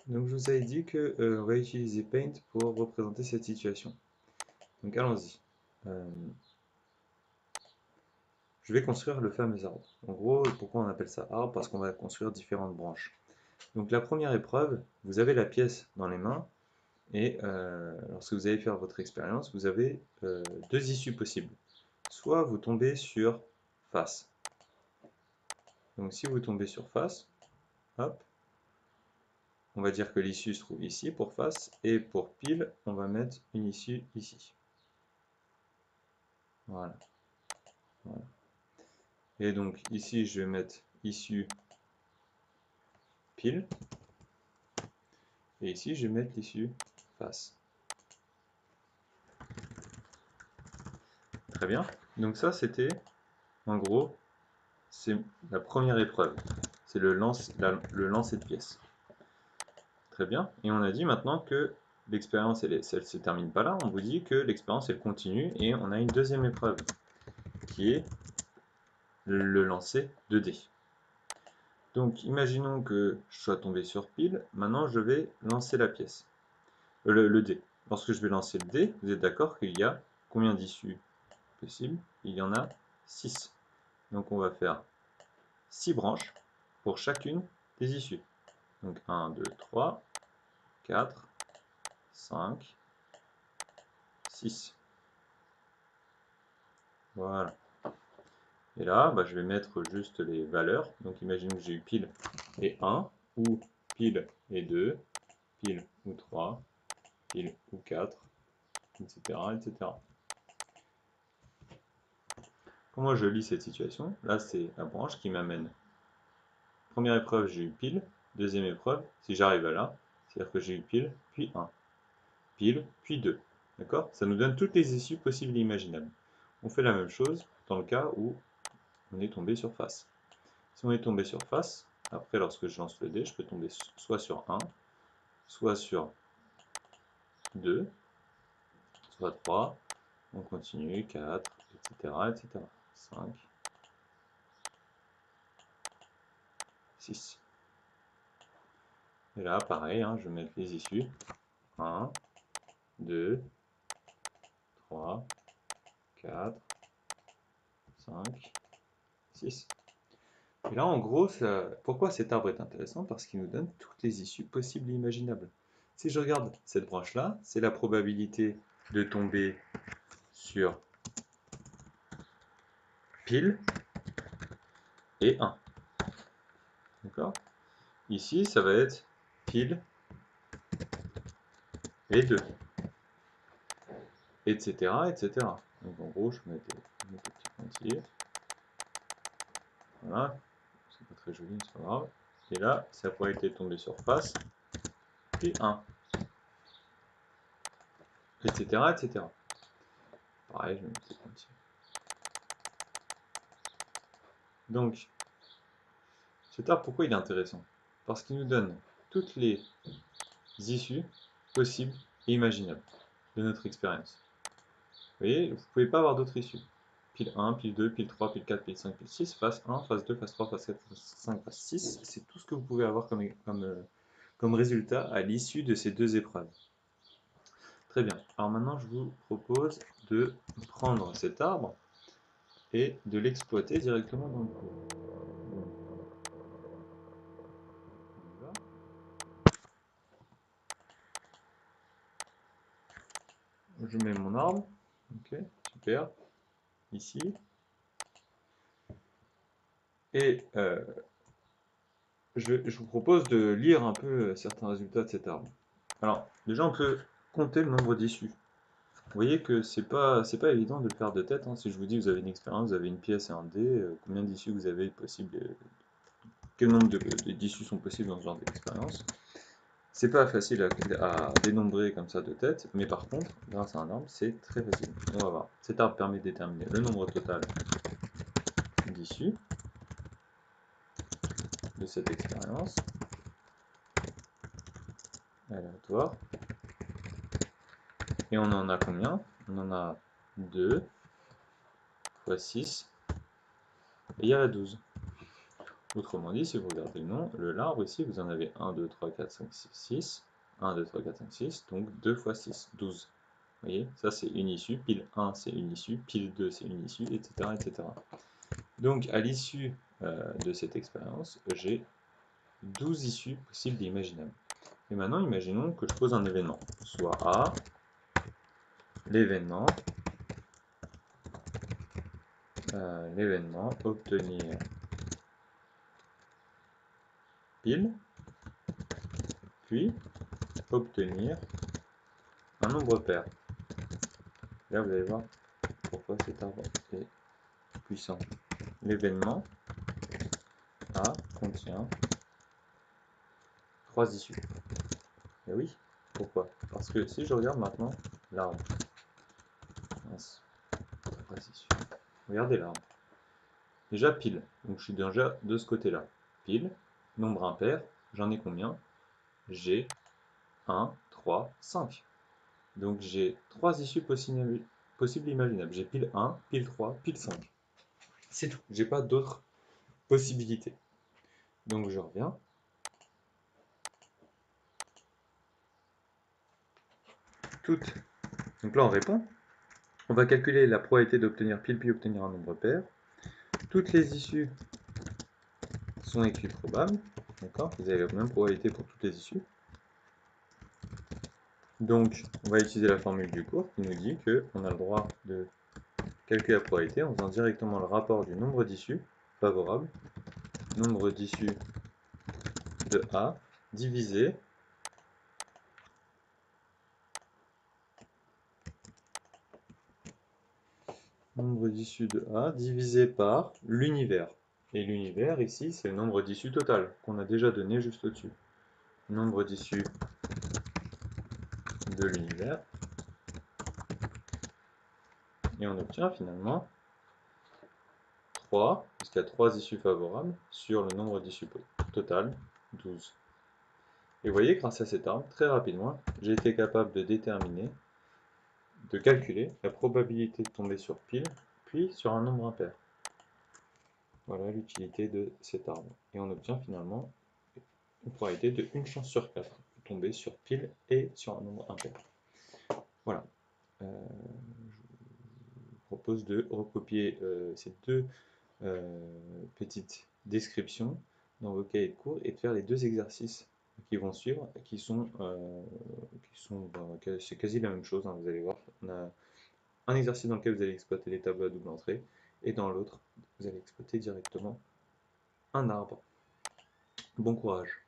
Donc je vous avais dit que on va utiliser Paint pour représenter cette situation. Donc allons-y. Euh, je vais construire le fameux arbre. En gros, pourquoi on appelle ça arbre? Parce qu'on va construire différentes branches. Donc la première épreuve, vous avez la pièce dans les mains et lorsque vous allez faire votre expérience, vous avez deux issues possibles. Soit vous tombez sur face. Donc si vous tombez sur face, hop, on va dire que l'issue se trouve ici pour face et pour pile, on va mettre une issue ici. Voilà. Voilà. Et donc ici, je vais mettre issue pile. Et ici, je vais mettre l'issue face. Très bien. Donc ça, c'était, en gros, c'est la première épreuve. C'est le lancer de pièces. Très bien. Et on a dit maintenant que l'expérience, elle ne se termine pas là. On vous dit que l'expérience, elle continue. Et on a une deuxième épreuve, qui est le lancer de dés. Donc, imaginons que je sois tombé sur pile. Maintenant, je vais lancer la pièce. Le dé. Lorsque je vais lancer le dé, vous êtes d'accord qu'il y a combien d'issues possibles? Il y en a 6. Donc on va faire 6 branches pour chacune des issues. Donc 1, 2, 3, 4, 5, 6. Voilà. Et là, bah, je vais mettre juste les valeurs. Donc imaginons que j'ai eu pile et 1, ou pile et 2, pile ou 3, pile ou 4, etc. etc. Comment je lis cette situation? Là, c'est la branche qui m'amène. Première épreuve, j'ai eu pile. Deuxième épreuve, si j'arrive à là, c'est-à-dire que j'ai eu pile, puis 1. Pile, puis 2. D'accord? Ça nous donne toutes les issues possibles et imaginables. On fait la même chose dans le cas où on est tombé sur face. Si on est tombé sur face, après, lorsque je lance le dé, je peux tomber soit sur 1, soit sur 2, soit 3. On continue, 4, etc. etc. 5, 6. Et là, pareil, hein, je vais mettre les issues. 1, 2, 3, 4, 5, 6. Et là, en gros, pourquoi cet arbre est intéressant? Parce qu'il nous donne toutes les issues possibles et imaginables. Si je regarde cette branche-là, c'est la probabilité de tomber sur pile et 1. D'accord? Ici, ça va être pile et 2, etc., etc. Donc en gros, je mets des petits pointillés. Voilà, c'est pas très joli, c'est pas grave. Et là, c'est la probabilité de tomber sur face, puis 1, etc., etc. Pareil, je mets des petits pointillés. Donc, cet arbre, pourquoi il est intéressant? Parce qu'il nous donne toutes les issues possibles et imaginables de notre expérience. Vous voyez, vous ne pouvez pas avoir d'autres issues. Pile 1, pile 2, pile 3, pile 4, pile 5, pile 6, phase 1, phase 2, phase 3, phase 4, phase 5, phase 6. C'est tout ce que vous pouvez avoir comme résultat à l'issue de ces deux épreuves. Très bien. Alors maintenant, je vous propose de prendre cet arbre et de l'exploiter directement dans le cours. Je mets mon arbre. Ok, super. Ici. Et je vous propose de lire un peu certains résultats de cet arbre. Alors, déjà, on peut compter le nombre d'issues. Vous voyez que c'est pas évident de le faire de tête, hein. Si je vous dis que vous avez une expérience, vous avez une pièce et un dé, combien d'issues vous avez possible, quel nombre d'issues sont possibles dans ce genre d'expérience. C'est pas facile à dénombrer comme ça de tête, mais par contre, grâce à un arbre, c'est très facile. On va voir. Cet arbre permet de déterminer le nombre total d'issues de cette expérience aléatoire. Et on en a combien? On en a 2 fois 6 égale à 12. Autrement dit, si vous regardez le nom, l'arbre ici, vous en avez 1, 2, 3, 4, 5, 6, 6. 1, 2, 3, 4, 5, 6. Donc 2 fois 6, 12. Vous voyez, ça c'est une issue. Pile 1, c'est une issue. Pile 2, c'est une issue, etc. etc. Donc à l'issue de cette expérience, j'ai 12 issues possibles et imaginables. Et maintenant, imaginons que je pose un événement. Soit A, l'événement, obtenir pile, puis obtenir un nombre pair. Là, vous allez voir pourquoi cet arbre est puissant. L'événement A contient 3 issues. Et oui, pourquoi? Parce que si je regarde maintenant l'arbre, 3 issues. Regardez l'arbre. Déjà pile, donc je suis déjà de ce côté-là. Pile, nombre impair, j'en ai combien? J'ai 1, 3, 5. Donc j'ai 3 issues possibles et imaginables. J'ai pile 1, pile 3, pile 5. C'est tout. J'ai pas d'autres possibilités. Donc je reviens. Toutes. Donc là on répond. On va calculer la probabilité d'obtenir pile puis obtenir un nombre pair. Toutes les issues sont écrites probables. D'accord? Vous avez la même probabilité pour toutes les issues. Donc on va utiliser la formule du cours qui nous dit qu'on a le droit de calculer la probabilité en faisant directement le rapport du nombre d'issues favorables, nombre d'issues de A, divisé nombre d'issues de A divisé par l'univers. Et l'univers ici, c'est le nombre d'issues total qu'on a déjà donné juste au-dessus. Nombre d'issues de l'univers. Et on obtient finalement 3, puisqu'il y a 3 issues favorables, sur le nombre d'issues total, 12. Et vous voyez, grâce à cet arbre, très rapidement, j'ai été capable de déterminer, de calculer la probabilité de tomber sur pile, puis sur un nombre impair. Voilà l'utilité de cet arbre. Et on obtient finalement une probabilité de 1 chance sur 4 de tomber sur pile et sur un nombre impair. Voilà. Je vous propose de recopier ces deux petites descriptions dans vos cahiers de cours et de faire les deux exercices qui vont suivre, c'est quasi la même chose, hein, vous allez voir. On a un exercice dans lequel vous allez exploiter les tableaux à double entrée, et dans l'autre, vous allez exploiter directement un arbre. Bon courage!